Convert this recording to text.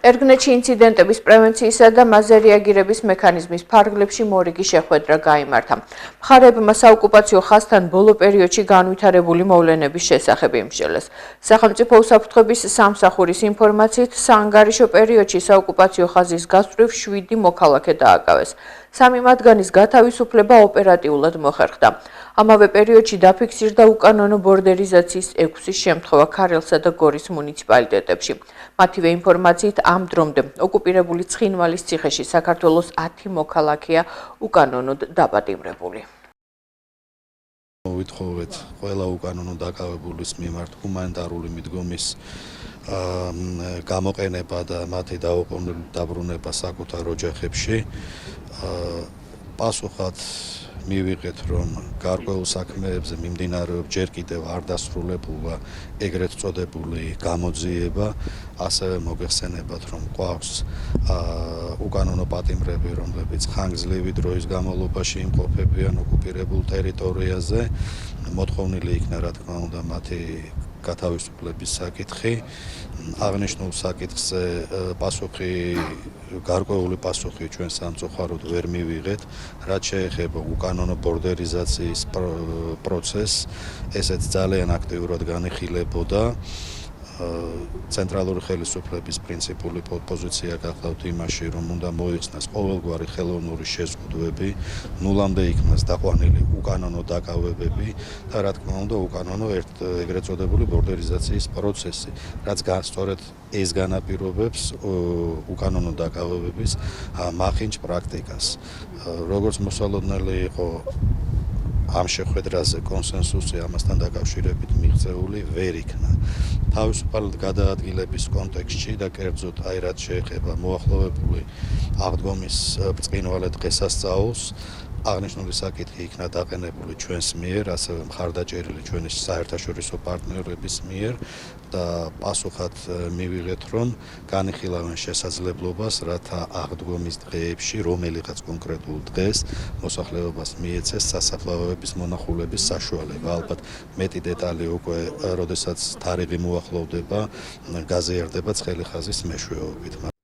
ერგნეთში ინციდენტების პრევენციისა და მასზე რეაგირების მექანიზმის ფარგლებში მორიგი შეხვედრა გაიმართა. მხარეებმა საოკუპაციო ხაზთან ბოლო პერიოდში განვითარებული მოვლენების შესახებ იმსჯელეს. სახელმწიფო უსაფრთხოების სამსახურის ინფორმაციით, საანგარიშო პერიოდში საოკუპაციო ხაზის გასწვრივ 7 მოქალაქე დააკავეს. 3 მათგანის გათავისუფლება ოპერატიულად მოხერხდა. ამავე პერიოდში დაფიქსირდა უკანონო ბორდერიზაციის 6 შემთხვევა ქარელსა და გორის მუნიციპალიტეტებში. მათივე ინფორმაციით, ამ დრომდე ოკუპირებული ცხინვალის ციხეში საქართველოს 10 მოქალაქეა უკანონოდ დაპატიმრებული. ვითხოვეთ ყველა უკანონო დაკავებულის მიმართ ჰუმანიტარული მიდგომის გამოყენება და მათი დაბრუნება საკუთარ ოჯახებში. პასუხად მივიღეთ, რომ გარკვეულ საქმეებზე მიმდინარეობს ჯერ კიდევ არ დასრულებულა ეგრეთ წოდებული გამოძიება, ასევე მოგეხსენებათ, რომ გვაქვს უკანონო პატიმრები, რომლებიც ხანგრძლივი დროის განმავლობაში იმყოფებიან ოკუპირებულ ტერიტორიაზე. მოთხოვნილი იქნა, რა თქმა უნდა, მათი გათავისუფლების საკითხი. აღნიშნულ საკითხზე გარკვეული პასუხი ჩვენ სამწუხაროდ ვერ მივიღეთ, რაც შეეხება უკანონო ბორდერიზაციის პროცესს, ესეც ძალიან აქტიურად განიხილებოდა. ცენტრალური ხელისუფლების პრინციპული პოზიცია გახლავთ იმაში, რომ უნდა მოიხსნას ყოველგვარი ხელოვნური შეზღუდვები, ნულამდე იქნას დაყვანილი უკანონო დაკავებები და რა თქმა უნდა უკანონო ეგრეთ წოდებული ბორდერიზაციის პროცესი, რაც სწორედ ეს განაპირობებს უკანონო დაკავებების მახინჯ პრაქტიკას. როგორც მოსალოდნელი იყო ამ შეხვედრაზე კონსენსუსი ამასთან დაკავშირებით მიღწეული ვერ იქნა. თავისუფალ გადაადგილების კონტექსტში და კერძოდ რაც შეეხება მოახლოვებული აღდგომის ბრწყინვალე დღესასწაულს, აღნიშნული საკითხი იქნა დაყენებული ჩვენს მიერ, ასევე მხარდაჭერილი ჩვენი საერთაშორისო პარტნიორების მიერ და პასუხად მივიღეთ, რომ განიხილავენ შესაძლებლობას, რათა აღდგომის დღეებში, რომელიღაც კონკრეტულ დღეს მოსახლეობას მიეცეს სასაფლაოების მონახულების საშუალება. ალბათ მეტი დეტალი უკვე, როდესაც თარიღი მოახლოვდება, გაზიარდება ცხელი ხაზის მეშვეობით.